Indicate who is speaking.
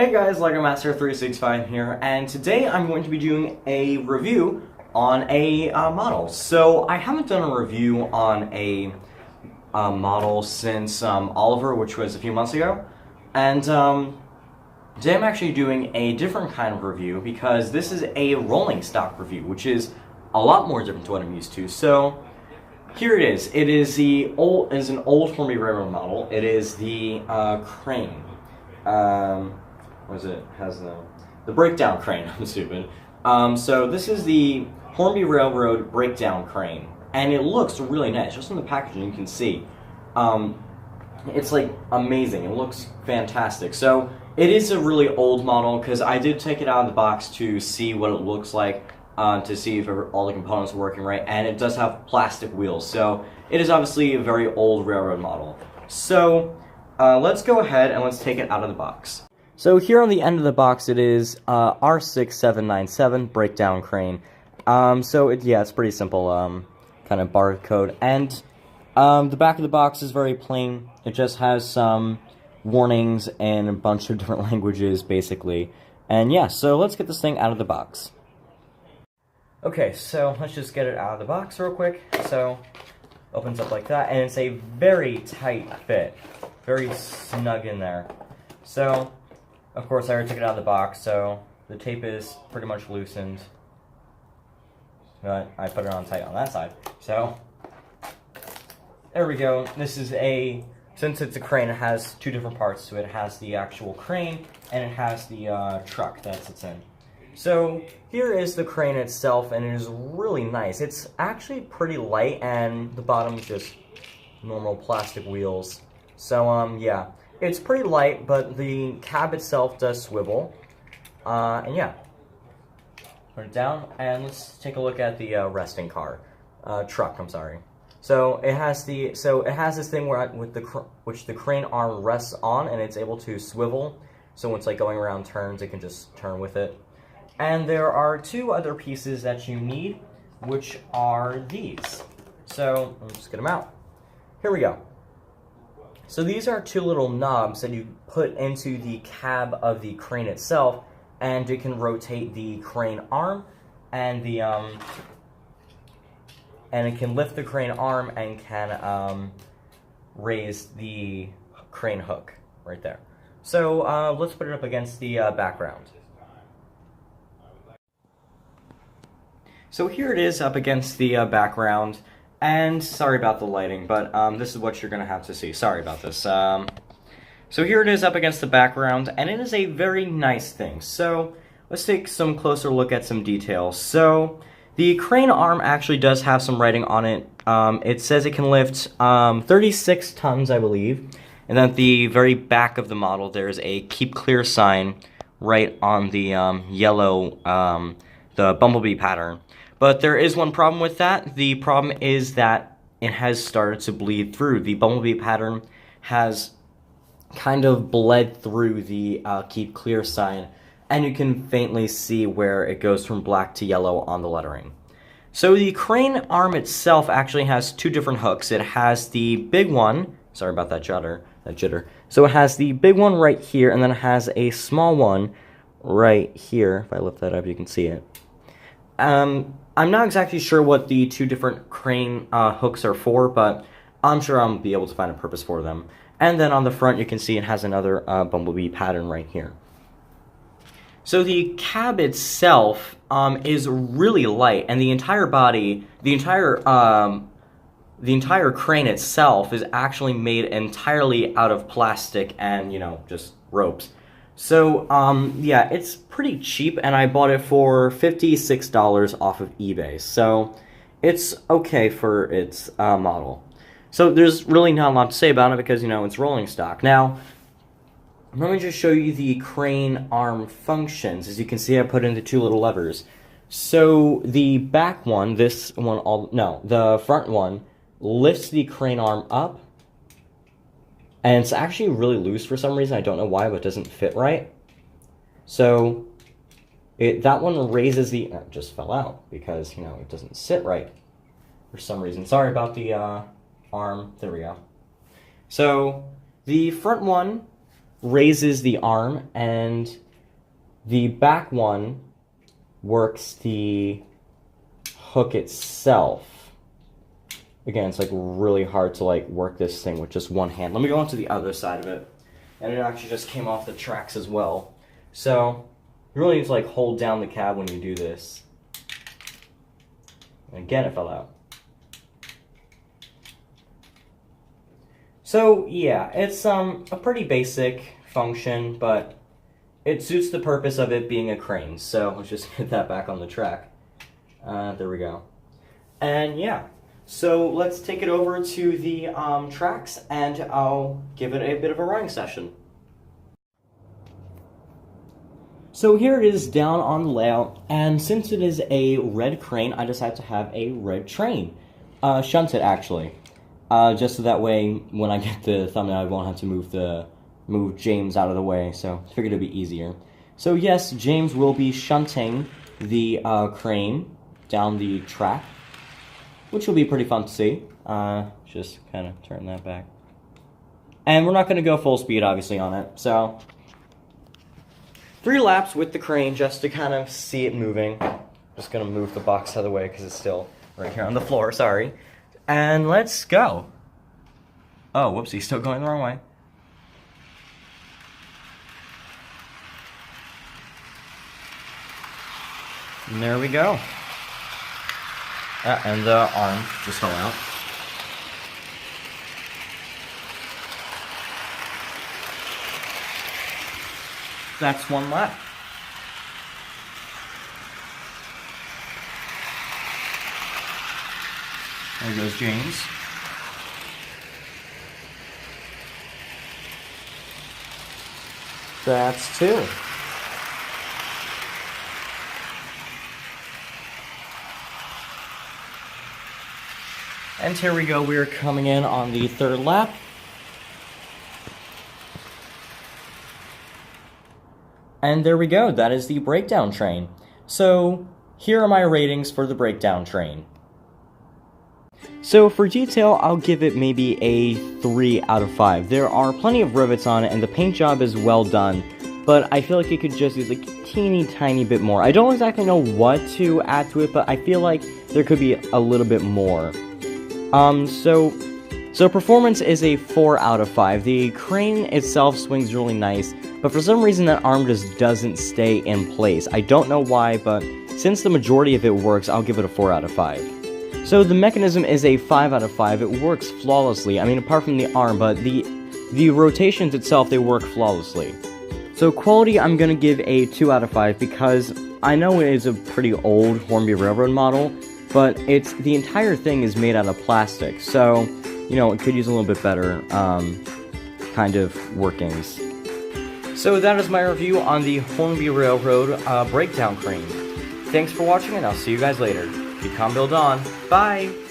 Speaker 1: Hey guys, LEGO Master 365 here, and today I'm going to be doing a review on a model. So I haven't done a review on a model since Oliver, which was a few months ago, and today I'm actually doing a different kind of review because this is a rolling stock review, which is a lot more different to what I'm used to. So here it is. It is an old Hornby Breakdown model. It is the crane. What is it? Has the breakdown crane. I'm stupid. So this is the Hornby Railroad Breakdown Crane, and it looks really nice. Just from the packaging, you can see. It's like amazing. It looks fantastic. So it is a really old model because I did take it out of the box to see what it looks like, to see if all the components are working right, and it does have plastic wheels. So it is obviously a very old railroad model. So let's go ahead and let's take it out of the box. So here on the end of the box it is R6797 Breakdown Crane. It's pretty simple kind of barcode, and the back of the box is very plain. It just has some warnings in a bunch of different languages basically. And yeah, so let's get this thing out of the box. Okay, so let's just get it out of the box real quick. So opens up like that, and it's a very tight fit, very snug in there. So of course, I already took it out of the box, so the tape is pretty much loosened. But I put it on tight on that side. So there we go. This is since it's a crane, it has two different parts to it. It has the actual crane, and it has the truck that sits in. So here is the crane itself, and it is really nice. It's actually pretty light, and the bottom is just normal plastic wheels. So yeah. It's pretty light, but the cab itself does swivel. And yeah. Put it down, and let's take a look at the resting truck, I'm sorry. So it has this thing which the crane arm rests on, and it's able to swivel. So when it's like going around turns, it can just turn with it. And there are two other pieces that you need, which are these. So let's just get them out. Here we go. So these are two little knobs that you put into the cab of the crane itself, and you can rotate the crane arm, and it can lift the crane arm and can raise the crane hook right there. So let's put it up against the background. So here it is up against the background. And sorry about the lighting, but this is what you're going to have to see. Sorry about this. So here it is up against the background, and it is a very nice thing. So let's take some closer look at some details. So the crane arm actually does have some writing on it. It says it can lift 36 tons, I believe. And at the very back of the model, there's a keep clear sign right on the yellow, the bumblebee pattern. But there is one problem with that. The problem is that it has started to bleed through. The bumblebee pattern has kind of bled through the keep clear sign, and you can faintly see where it goes from black to yellow on the lettering. So the crane arm itself actually has two different hooks. It has the big one, sorry about that jitter. So it has the big one right here, and then it has a small one right here. If I lift that up, you can see it. I'm not exactly sure what the two different crane hooks are for, but I'm sure I'll be able to find a purpose for them. And then on the front, you can see it has another bumblebee pattern right here. So the cab itself is really light, and the entire body, the entire crane itself is actually made entirely out of plastic and, just ropes. So, yeah, it's pretty cheap, and I bought it for $56 off of eBay. So, it's okay for its model. So, there's really not a lot to say about it because, it's rolling stock. Now, let me just show you the crane arm functions. As you can see, I put in the two little levers. So, the back one, the front one, lifts the crane arm up. And it's actually really loose for some reason. I don't know why, but it doesn't fit right. So that one raises it just fell out because, it doesn't sit right for some reason. Sorry about the arm. There we go. So the front one raises the arm, and the back one works the hook itself. Again, it's like really hard to like work this thing with just one hand. Let me go on to the other side of it. And it actually just came off the tracks as well. So you really need to like hold down the cab when you do this. And again, it fell out. So yeah, it's a pretty basic function, but it suits the purpose of it being a crane. So let's just get that back on the track. There we go. And yeah, so let's take it over to the tracks, and I'll give it a bit of a running session. So here it is down on the layout, and since it is a red crane, I decided to have a red train. Shunted, actually. Just so that way, when I get the thumbnail, I won't have to move James out of the way, so I figured it'd be easier. So yes, James will be shunting the crane down the track, which will be pretty fun to see. Just kind of turn that back. And we're not going to go full speed, obviously, on it, so 3 laps with the crane just to kind of see it moving. Just going to move the box out of the way because it's still right here on the floor, sorry. And let's go. Oh, whoopsie, still going the wrong way. And there we go. And the arm just fell out. That's 1 lap. There goes James. That's 2. And here we go, we're coming in on the 3rd lap. And there we go, that is the breakdown train. So, here are my ratings for the breakdown train. So for detail, I'll give it maybe a 3 out of 5. There are plenty of rivets on it, and the paint job is well done, but I feel like it could just use a teeny tiny bit more. I don't exactly know what to add to it, but I feel like there could be a little bit more. So performance is a 4 out of 5. The crane itself swings really nice, but for some reason that arm just doesn't stay in place. I don't know why, but since the majority of it works, I'll give it a 4 out of 5. So the mechanism is a 5 out of 5. It works flawlessly. I mean, apart from the arm, but the rotations itself, they work flawlessly. So quality, I'm gonna give a 2 out of 5 because I know it is a pretty old Hornby Railroad model, but the entire thing is made out of plastic, so, you know, it could use a little bit better kind of workings. So that is my review on the Hornby Railroad breakdown crane. Thanks for watching, and I'll see you guys later. Become Build On. Bye!